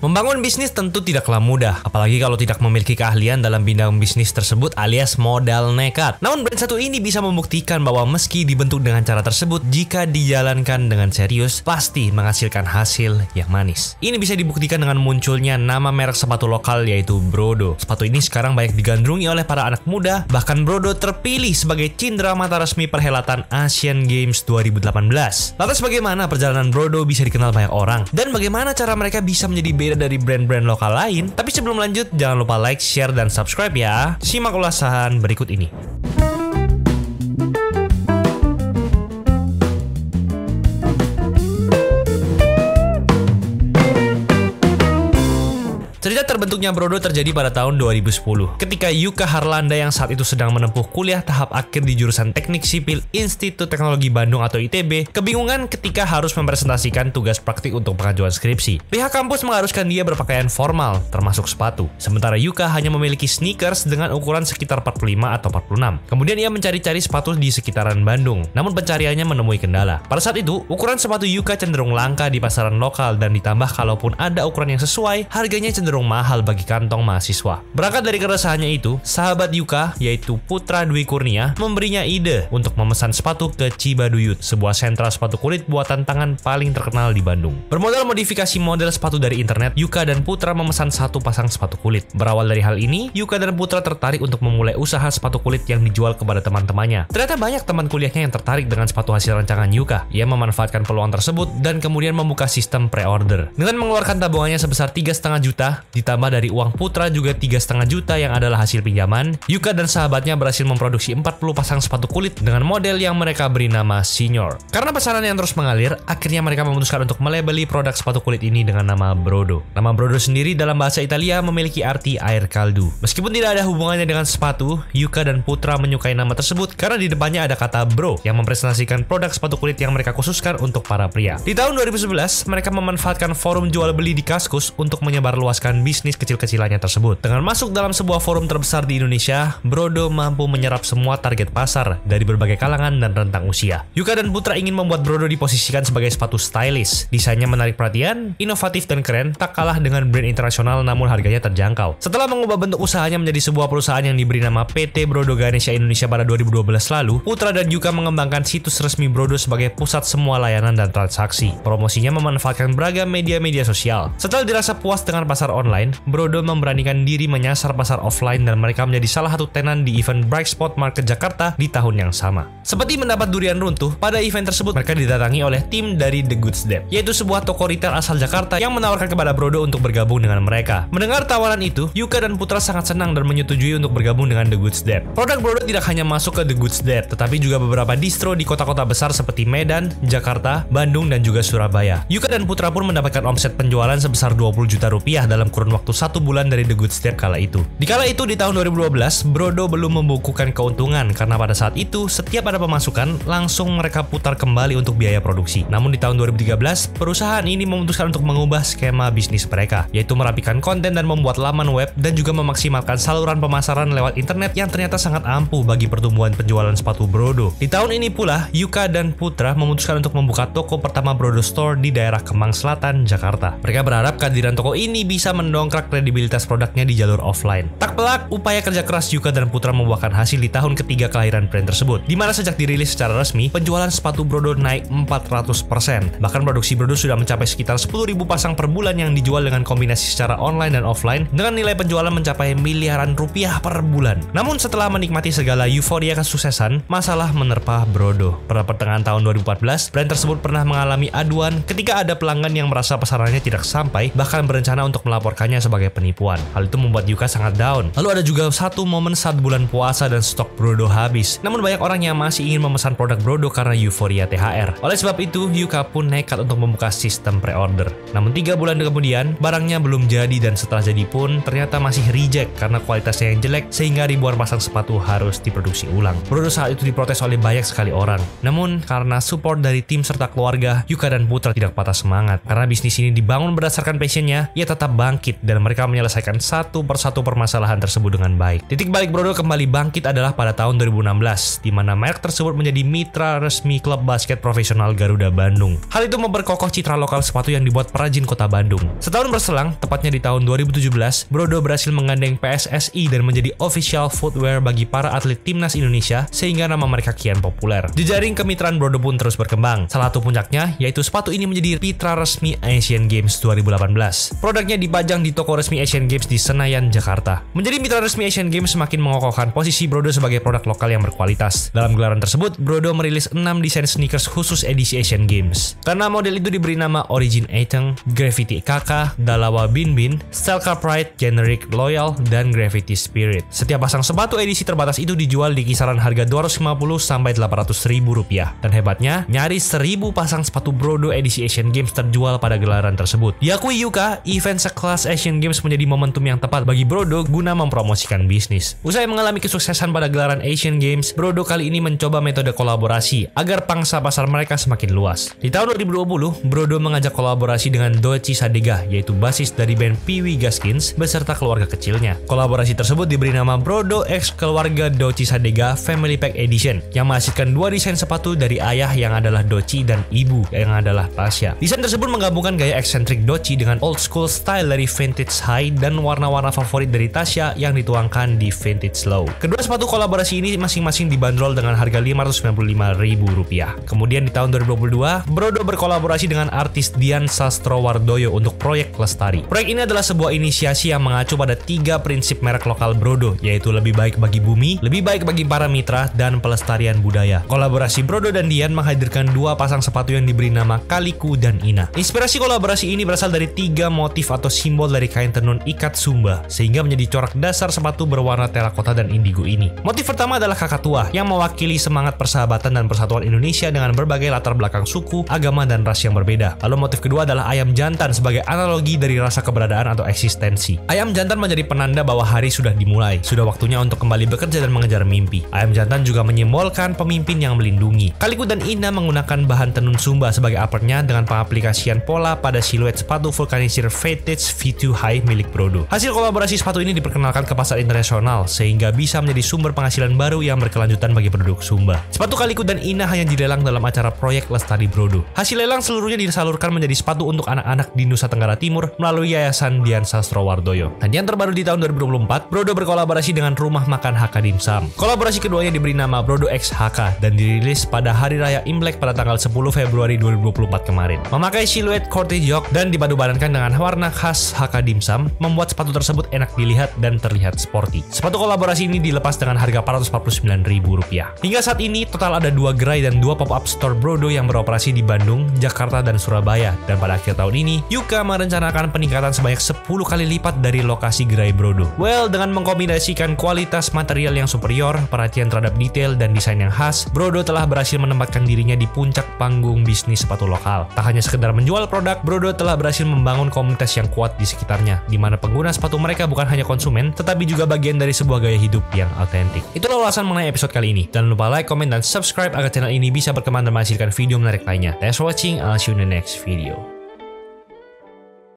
Membangun bisnis tentu tidaklah mudah, apalagi kalau tidak memiliki keahlian dalam bidang bisnis tersebut alias modal nekat. Namun brand satu ini bisa membuktikan bahwa meski dibentuk dengan cara tersebut, jika dijalankan dengan serius, pasti menghasilkan hasil yang manis. Ini bisa dibuktikan dengan munculnya nama merek sepatu lokal yaitu Brodo. Sepatu ini sekarang banyak digandrungi oleh para anak muda, bahkan Brodo terpilih sebagai cindramata resmi perhelatan Asian Games 2018. Lantas bagaimana perjalanan Brodo bisa dikenal banyak orang? Dan bagaimana cara mereka bisa menjadi beda dari brand-brand lokal lain? Tapi sebelum lanjut, jangan lupa like, share, dan subscribe ya. Simak ulasan berikut ini. Cerita terbentuknya Brodo terjadi pada tahun 2010 ketika Yuka Harlanda yang saat itu sedang menempuh kuliah tahap akhir di jurusan Teknik Sipil Institut Teknologi Bandung atau ITB kebingungan ketika harus mempresentasikan tugas praktik untuk pengajuan skripsi. Pihak kampus mengharuskan dia berpakaian formal termasuk sepatu, sementara Yuka hanya memiliki sneakers dengan ukuran sekitar 45 atau 46. Kemudian ia mencari-cari sepatu di sekitaran Bandung, namun pencariannya menemui kendala. Pada saat itu, ukuran sepatu Yuka cenderung langka di pasaran lokal dan ditambah kalaupun ada ukuran yang sesuai, harganya cenderung mahal bagi kantong mahasiswa. Berangkat dari keresahannya itu, sahabat Yuka yaitu Putra Dwi Kurnia memberinya ide untuk memesan sepatu ke Cibaduyut, sebuah sentra sepatu kulit buatan tangan paling terkenal di Bandung. Bermodal modifikasi model sepatu dari internet, Yuka dan Putra memesan satu pasang sepatu kulit. Berawal dari hal ini, Yuka dan Putra tertarik untuk memulai usaha sepatu kulit yang dijual kepada teman-temannya. Ternyata banyak teman kuliahnya yang tertarik dengan sepatu hasil rancangan Yuka. Ia memanfaatkan peluang tersebut dan kemudian membuka sistem pre-order. Dengan mengeluarkan tabungannya sebesar 3,5 juta, ditambah dari uang Putra juga 3,5 juta yang adalah hasil pinjaman, Yuka dan sahabatnya berhasil memproduksi 40 pasang sepatu kulit dengan model yang mereka beri nama Senior. Karena pesanan yang terus mengalir, akhirnya mereka memutuskan untuk melabeli produk sepatu kulit ini dengan nama Brodo. Nama Brodo sendiri dalam bahasa Italia memiliki arti air kaldu. Meskipun tidak ada hubungannya dengan sepatu, Yuka dan Putra menyukai nama tersebut karena di depannya ada kata bro yang mempresentasikan produk sepatu kulit yang mereka khususkan untuk para pria. Di tahun 2011, mereka memanfaatkan forum jual beli di Kaskus untuk menyebarluaskan bisnis kecil-kecilannya tersebut. Dengan masuk dalam sebuah forum terbesar di Indonesia, Brodo mampu menyerap semua target pasar dari berbagai kalangan dan rentang usia. Yuka dan Putra ingin membuat Brodo diposisikan sebagai sepatu stylish. Desainnya menarik perhatian, inovatif dan keren, tak kalah dengan brand internasional namun harganya terjangkau. Setelah mengubah bentuk usahanya menjadi sebuah perusahaan yang diberi nama PT Brodo Ganesha Indonesia pada 2012 lalu, Putra dan Yuka mengembangkan situs resmi Brodo sebagai pusat semua layanan dan transaksi. Promosinya memanfaatkan beragam media sosial. Setelah dirasa puas dengan pasar online, Brodo memberanikan diri menyasar pasar offline dan mereka menjadi salah satu tenan di event Bright Spot Market Jakarta di tahun yang sama. Seperti mendapat durian runtuh, pada event tersebut mereka didatangi oleh tim dari The Goods Dep, yaitu sebuah toko retail asal Jakarta yang menawarkan kepada Brodo untuk bergabung dengan mereka. Mendengar tawaran itu, Yuka dan Putra sangat senang dan menyetujui untuk bergabung dengan The Goods Dep. Produk Brodo tidak hanya masuk ke The Goods Dep, tetapi juga beberapa distro di kota-kota besar seperti Medan, Jakarta, Bandung, dan juga Surabaya. Yuka dan Putra pun mendapatkan omset penjualan sebesar 20 juta rupiah dalam kurun waktu 1 bulan dari The Goods Dep kala itu. Di kala itu di tahun 2012, Brodo belum membukukan keuntungan karena pada saat itu setiap ada pemasukan langsung mereka putar kembali untuk biaya produksi. Namun di tahun 2013, perusahaan ini memutuskan untuk mengubah skema bisnis mereka, yaitu merapikan konten dan membuat laman web dan juga memaksimalkan saluran pemasaran lewat internet yang ternyata sangat ampuh bagi pertumbuhan penjualan sepatu Brodo. Di tahun ini pula, Yuka dan Putra memutuskan untuk membuka toko pertama Brodo Store di daerah Kemang Selatan, Jakarta. Mereka berharap kehadiran toko ini bisa mendongkrak kredibilitas produknya di jalur offline. Tak pelak, upaya kerja keras Yuka dan Putra membuahkan hasil di tahun ketiga kelahiran brand tersebut, di mana sejak dirilis secara resmi, penjualan sepatu Brodo naik 400%. Bahkan produksi Brodo sudah mencapai sekitar 10.000 pasang per bulan yang dijual dengan kombinasi secara online dan offline, dengan nilai penjualan mencapai miliaran rupiah per bulan. Namun setelah menikmati segala euforia kesuksesan, masalah menerpa Brodo. Pada pertengahan tahun 2014, brand tersebut pernah mengalami aduan ketika ada pelanggan yang merasa pesanannya tidak sampai, bahkan berencana untuk melaporkannya sebagai penipuan. Hal itu membuat Yuka sangat down. Lalu ada juga satu momen saat bulan puasa dan stok Brodo habis. Namun banyak orang yang masih ingin memesan produk Brodo karena euforia THR. Oleh sebab itu, Yuka pun nekat untuk membuka sistem pre-order. Namun 3 bulan kemudian, barangnya belum jadi dan setelah jadi pun ternyata masih reject karena kualitasnya yang jelek sehingga ribuan pasang sepatu harus diproduksi ulang. Brodo saat itu diprotes oleh banyak sekali orang. Namun karena support dari tim serta keluarga, Yuka dan Putra tidak patah semangat. Karena bisnis ini dibangun berdasarkan passionnya, ia tetap bangkit bangkit dan mereka menyelesaikan satu persatu permasalahan tersebut dengan baik. Titik balik Brodo kembali bangkit adalah pada tahun 2016, di mana merek tersebut menjadi mitra resmi klub basket profesional Garuda Bandung. Hal itu memperkokoh citra lokal sepatu yang dibuat perajin kota Bandung. Setahun berselang, tepatnya di tahun 2017, Brodo berhasil menggandeng PSSI dan menjadi official footwear bagi para atlet timnas Indonesia, sehingga nama mereka kian populer. Jejaring kemitraan Brodo pun terus berkembang. Salah satu puncaknya yaitu sepatu ini menjadi mitra resmi Asian Games 2018. Produknya dipajang di toko resmi Asian Games di Senayan, Jakarta. Menjadi mitra resmi Asian Games semakin mengokohkan posisi Brodo sebagai produk lokal yang berkualitas. Dalam gelaran tersebut, Brodo merilis 6 desain sneakers khusus edisi Asian Games. Karena model itu diberi nama Origin Aeteng, Graffiti Kaka, Dalawa Bin Bin, Stelka Pride, Generic Loyal, dan Graffiti Spirit. Setiap pasang sepatu edisi terbatas itu dijual di kisaran harga 250 sampai 800 ribu rupiah. Dan hebatnya, nyaris 1000 pasang sepatu Brodo edisi Asian Games terjual pada gelaran tersebut. Diakui Yuka, event sekelas Asian Games menjadi momentum yang tepat bagi Brodo guna mempromosikan bisnis. Usai mengalami kesuksesan pada gelaran Asian Games, Brodo kali ini mencoba metode kolaborasi agar pangsa pasar mereka semakin luas. Di tahun 2020, Brodo mengajak kolaborasi dengan Dochi Sadega, yaitu basis dari band Pee Wee Gaskins beserta keluarga kecilnya. Kolaborasi tersebut diberi nama Brodo X Keluarga Dochi Sadega Family Pack Edition, yang menghasilkan 2 desain sepatu dari ayah yang adalah Dochi dan ibu yang adalah Tasya. Desain tersebut menggabungkan gaya eksentrik Dochi dengan old school style dari vintage high dan warna-warna favorit dari Tasya yang dituangkan di vintage low. Kedua sepatu kolaborasi ini masing-masing dibanderol dengan harga Rp595.000. Kemudian di tahun 2022, Brodo berkolaborasi dengan artis Dian Sastrowardoyo untuk proyek Lestari. Proyek ini adalah sebuah inisiasi yang mengacu pada 3 prinsip merek lokal Brodo, yaitu lebih baik bagi bumi, lebih baik bagi para mitra, dan pelestarian budaya. Kolaborasi Brodo dan Dian menghadirkan 2 pasang sepatu yang diberi nama Kaliku dan Ina. Inspirasi kolaborasi ini berasal dari 3 motif atau simbol dari kain tenun ikat Sumba, sehingga menjadi corak dasar sepatu berwarna terakota dan indigo ini. Motif pertama adalah Kakatua, yang mewakili semangat persahabatan dan persatuan Indonesia dengan berbagai latar belakang suku, agama, dan ras yang berbeda. Lalu motif kedua adalah ayam jantan sebagai analogi dari rasa keberadaan atau eksistensi. Ayam jantan menjadi penanda bahwa hari sudah dimulai, sudah waktunya untuk kembali bekerja dan mengejar mimpi. Ayam jantan juga menyimbolkan pemimpin yang melindungi. Kaliku dan Ina menggunakan bahan tenun Sumba sebagai uppernya dengan pengaplikasian pola pada siluet sepatu vulkanisir Vintage V2 High milik Brodo. Hasil kolaborasi sepatu ini diperkenalkan ke pasar internasional sehingga bisa menjadi sumber penghasilan baru yang berkelanjutan bagi produk Sumba. Sepatu Kaliku dan Ina hanya dilelang dalam acara proyek Lestari Brodo. Hasil lelang seluruhnya disalurkan menjadi sepatu untuk anak-anak di Nusa Tenggara Timur melalui Yayasan Dian Sastrowardoyo. Dan yang terbaru di tahun 2024, Brodo berkolaborasi dengan Rumah Makan HK Dimsum. Kolaborasi keduanya diberi nama Brodo X HK dan dirilis pada Hari Raya Imlek pada tanggal 10 Februari 2024 kemarin. Memakai siluet cottage yoke dan dipadupadankan dengan warna khas HK Dimsum, membuat sepatu tersebut enak dilihat dan terlihat sporty. Sepatu kolaborasi ini dilepas dengan harga Rp449.000. Hingga saat ini, total ada 2 gerai dan 2 pop-up store Brodo yang beroperasi di Bandung, Jakarta, dan Surabaya. Dan pada akhir tahun ini, Yuka merencanakan peningkatan sebanyak 10 kali lipat dari lokasi gerai Brodo. Well, dengan mengkombinasikan kualitas material yang superior, perhatian terhadap detail, dan desain yang khas, Brodo telah berhasil menempatkan dirinya di puncak panggung bisnis sepatu lokal. Tak hanya sekedar menjual produk, Brodo telah berhasil membangun komunitas yang kuat di sekitarnya, di mana pengguna sepatu mereka bukan hanya konsumen, tetapi juga bagian dari sebuah gaya hidup yang autentik. Itulah ulasan mengenai episode kali ini. Jangan lupa like, comment, dan subscribe agar channel ini bisa berkembang dan menghasilkan video menarik lainnya. Thanks for watching, I'll see you in the next video.